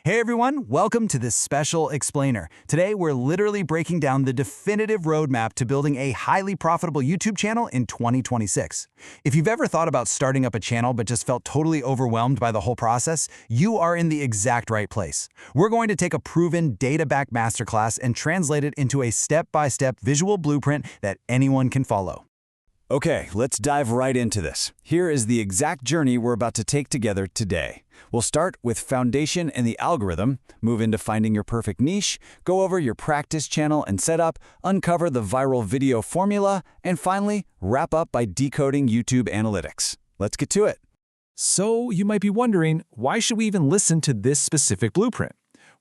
Hey everyone, welcome to this special explainer. Today we're literally breaking down the definitive roadmap to building a highly profitable YouTube channel in 2026. If you've ever thought about starting up a channel but just felt totally overwhelmed by the whole process, you are in the exact right place. We're going to take a proven data-backed masterclass and translate it into a step-by-step visual blueprint that anyone can follow. Okay, let's dive right into this. Here is the exact journey we're about to take together today. We'll start with foundation and the algorithm, move into finding your perfect niche, go over your practice channel and setup, uncover the viral video formula, and finally, wrap up by decoding YouTube analytics. Let's get to it. So you might be wondering, why should we even listen to this specific blueprint?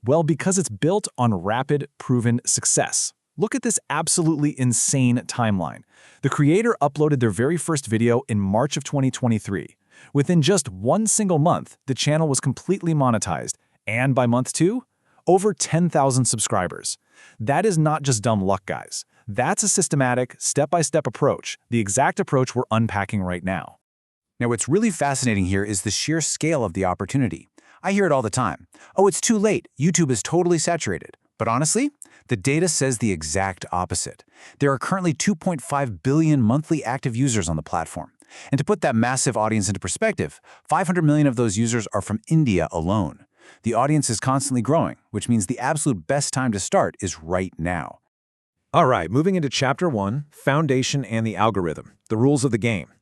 Well, because it's built on rapid, proven success. Look at this absolutely insane timeline. The creator uploaded their very first video in March of 2023. Within just one single month, the channel was completely monetized, and by month 2, over 10,000 subscribers. That is not just dumb luck, guys. That's a systematic, step-by-step approach, the exact approach we're unpacking right now. Now, what's really fascinating here is the sheer scale of the opportunity. I hear it all the time. Oh, it's too late. YouTube is totally saturated. But honestly, the data says the exact opposite. There are currently 2.5 billion monthly active users on the platform. And to put that massive audience into perspective, 500 million of those users are from India alone. The audience is constantly growing, which means the absolute best time to start is right now. All right, moving into Chapter 1, Foundation and the Algorithm, the rules of the game.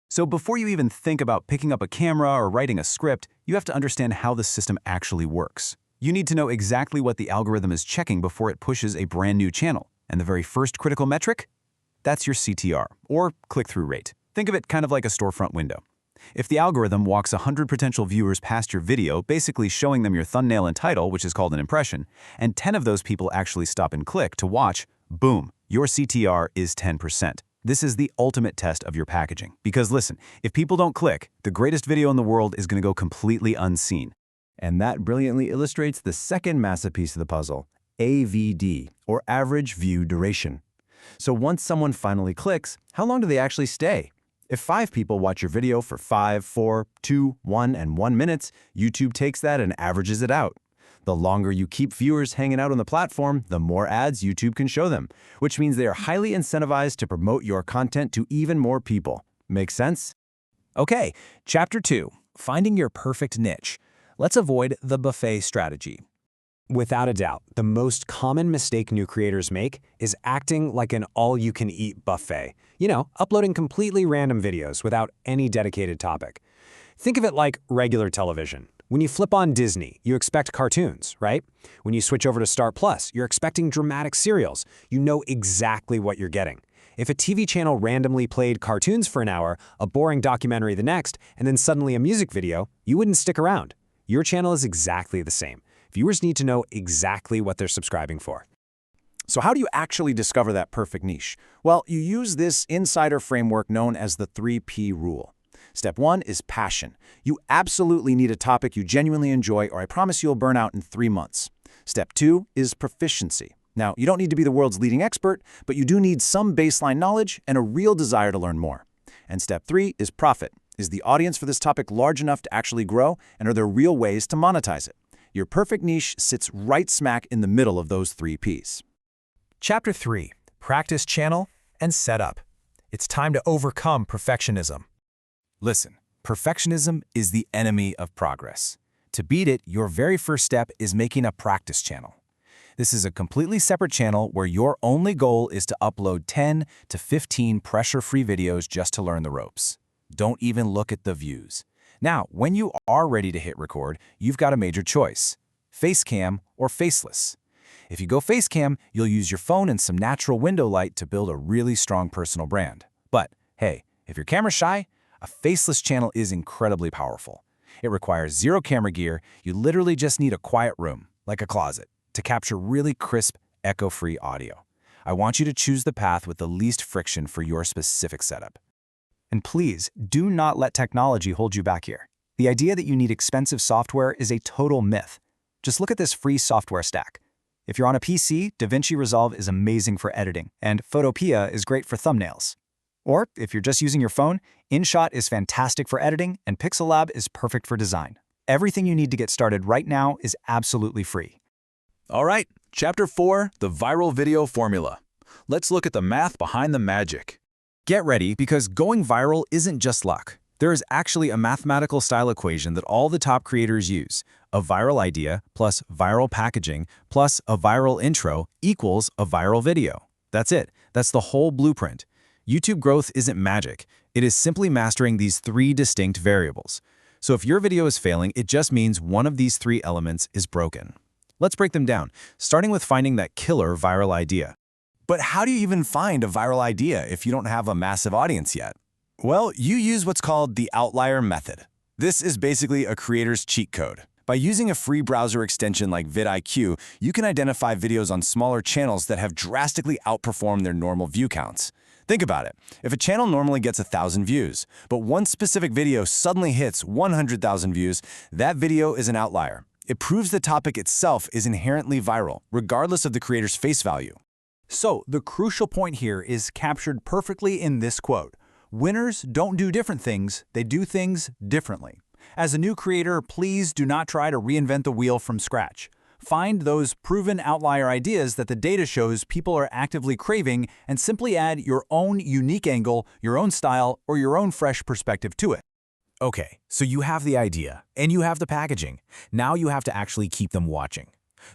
So before you even think about picking up a camera or writing a script, you have to understand how the system actually works. You need to know exactly what the algorithm is checking before it pushes a brand new channel. And the very first critical metric? That's your CTR, or click-through rate. Think of it kind of like a storefront window. If the algorithm walks 100 potential viewers past your video, basically showing them your thumbnail and title, which is called an impression, and 10 of those people actually stop and click to watch, boom, your CTR is 10%. This is the ultimate test of your packaging. Because listen, if people don't click, the greatest video in the world is going to go completely unseen. And that brilliantly illustrates the second massive piece of the puzzle, AVD, or average view duration. So once someone finally clicks, how long do they actually stay? If 5 people watch your video for 5, 4, 2, 1, and 1 minutes, YouTube takes that and averages it out. The longer you keep viewers hanging out on the platform, the more ads YouTube can show them, which means they are highly incentivized to promote your content to even more people. Make sense? Okay, Chapter 2, Finding Your Perfect Niche. Let's avoid the buffet strategy. Without a doubt, the most common mistake new creators make is acting like an all-you-can-eat buffet. Uploading completely random videos without any dedicated topic. Think of it like regular television. When you flip on Disney, you expect cartoons, right? When you switch over to Star Plus, you're expecting dramatic serials. You know exactly what you're getting. If a TV channel randomly played cartoons for an hour, a boring documentary the next, and then suddenly a music video, you wouldn't stick around. Your channel is exactly the same. Viewers need to know exactly what they're subscribing for. So how do you actually discover that perfect niche? Well, you use this insider framework known as the 3P rule. Step 1 is passion. You absolutely need a topic you genuinely enjoy, or I promise you'll burn out in 3 months. Step 2 is proficiency. Now, you don't need to be the world's leading expert, but you do need some baseline knowledge and a real desire to learn more. And step 3 is profit. Is the audience for this topic large enough to actually grow, and are there real ways to monetize it? Your perfect niche sits right smack in the middle of those 3 Ps. Chapter 3, Practice Channel and Setup. It's time to overcome perfectionism. Listen, perfectionism is the enemy of progress. To beat it, your very first step is making a practice channel. This is a completely separate channel where your only goal is to upload 10 to 15 pressure-free videos just to learn the ropes. Don't even look at the views. Now, when you are ready to hit record, you've got a major choice: Facecam or faceless. If you go Facecam, you'll use your phone and some natural window light to build a really strong personal brand. But hey, if you're camera shy, a faceless channel is incredibly powerful. It requires zero camera gear. You literally just need a quiet room, like a closet, to capture really crisp, echo-free audio. I want you to choose the path with the least friction for your specific setup. And please, do not let technology hold you back here. The idea that you need expensive software is a total myth. Just look at this free software stack. If you're on a PC, DaVinci Resolve is amazing for editing, and Photopea is great for thumbnails. Or, if you're just using your phone, InShot is fantastic for editing, and Pixel Lab is perfect for design. Everything you need to get started right now is absolutely free. All right, Chapter 4, the viral video formula. Let's look at the math behind the magic. Get ready, because going viral isn't just luck. There is actually a mathematical style equation that all the top creators use. A viral idea plus viral packaging plus a viral intro equals a viral video. That's it. That's the whole blueprint. YouTube growth isn't magic. It is simply mastering these three distinct variables. So if your video is failing, it just means one of these three elements is broken. Let's break them down, starting with finding that killer viral idea. But how do you even find a viral idea if you don't have a massive audience yet? Well, you use what's called the outlier method. This is basically a creator's cheat code. By using a free browser extension like vidIQ, you can identify videos on smaller channels that have drastically outperformed their normal view counts. Think about it. If a channel normally gets 1,000 views, but one specific video suddenly hits 100,000 views, that video is an outlier. It proves the topic itself is inherently viral, regardless of the creator's face value. So, the crucial point here is captured perfectly in this quote. Winners don't do different things, they do things differently. As a new creator, please do not try to reinvent the wheel from scratch. Find those proven outlier ideas that the data shows people are actively craving and simply add your own unique angle, your own style, or your own fresh perspective to it. Okay, so you have the idea, and you have the packaging. Now you have to actually keep them watching.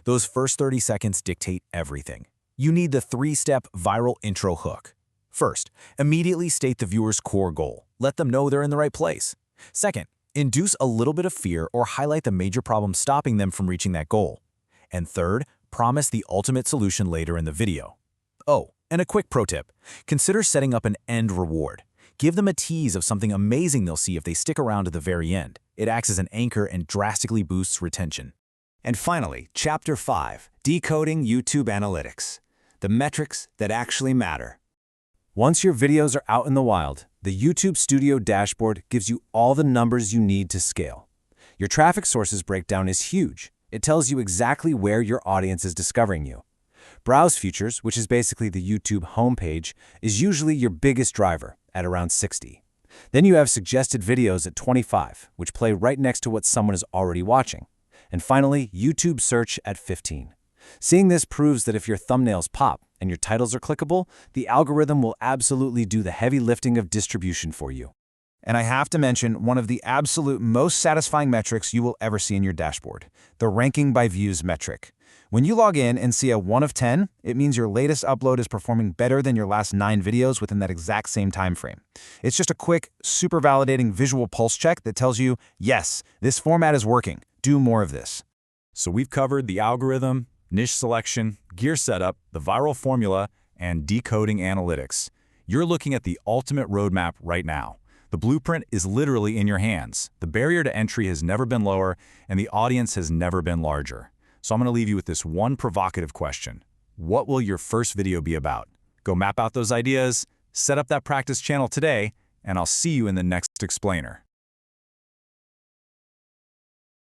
Those first 30 seconds dictate everything. You need the three-step viral intro hook. First, immediately state the viewer's core goal. Let them know they're in the right place. Second, induce a little bit of fear or highlight the major problem stopping them from reaching that goal. And third, promise the ultimate solution later in the video. Oh, and a quick pro tip. Consider setting up an end reward. Give them a tease of something amazing they'll see if they stick around to the very end. It acts as an anchor and drastically boosts retention. And finally, Chapter 5, Decoding YouTube Analytics. The metrics that actually matter. Once your videos are out in the wild, the YouTube Studio dashboard gives you all the numbers you need to scale. Your traffic sources breakdown is huge. It tells you exactly where your audience is discovering you. Browse features, which is basically the YouTube homepage, is usually your biggest driver at around 60. Then you have suggested videos at 25, which play right next to what someone is already watching. And finally, YouTube search at 15. Seeing this proves that if your thumbnails pop and your titles are clickable, the algorithm will absolutely do the heavy lifting of distribution for you. And I have to mention one of the absolute most satisfying metrics you will ever see in your dashboard, the ranking by views metric. When you log in and see a 1 of 10, it means your latest upload is performing better than your last 9 videos within that exact same time frame. It's just a quick, super validating visual pulse check that tells you, yes, this format is working. Do more of this. So we've covered the algorithm, niche selection, gear setup, the viral formula, and decoding analytics. You're looking at the ultimate roadmap right now. The blueprint is literally in your hands. The barrier to entry has never been lower, and the audience has never been larger. So I'm going to leave you with this one provocative question. What will your first video be about? Go map out those ideas, set up that practice channel today, and I'll see you in the next explainer.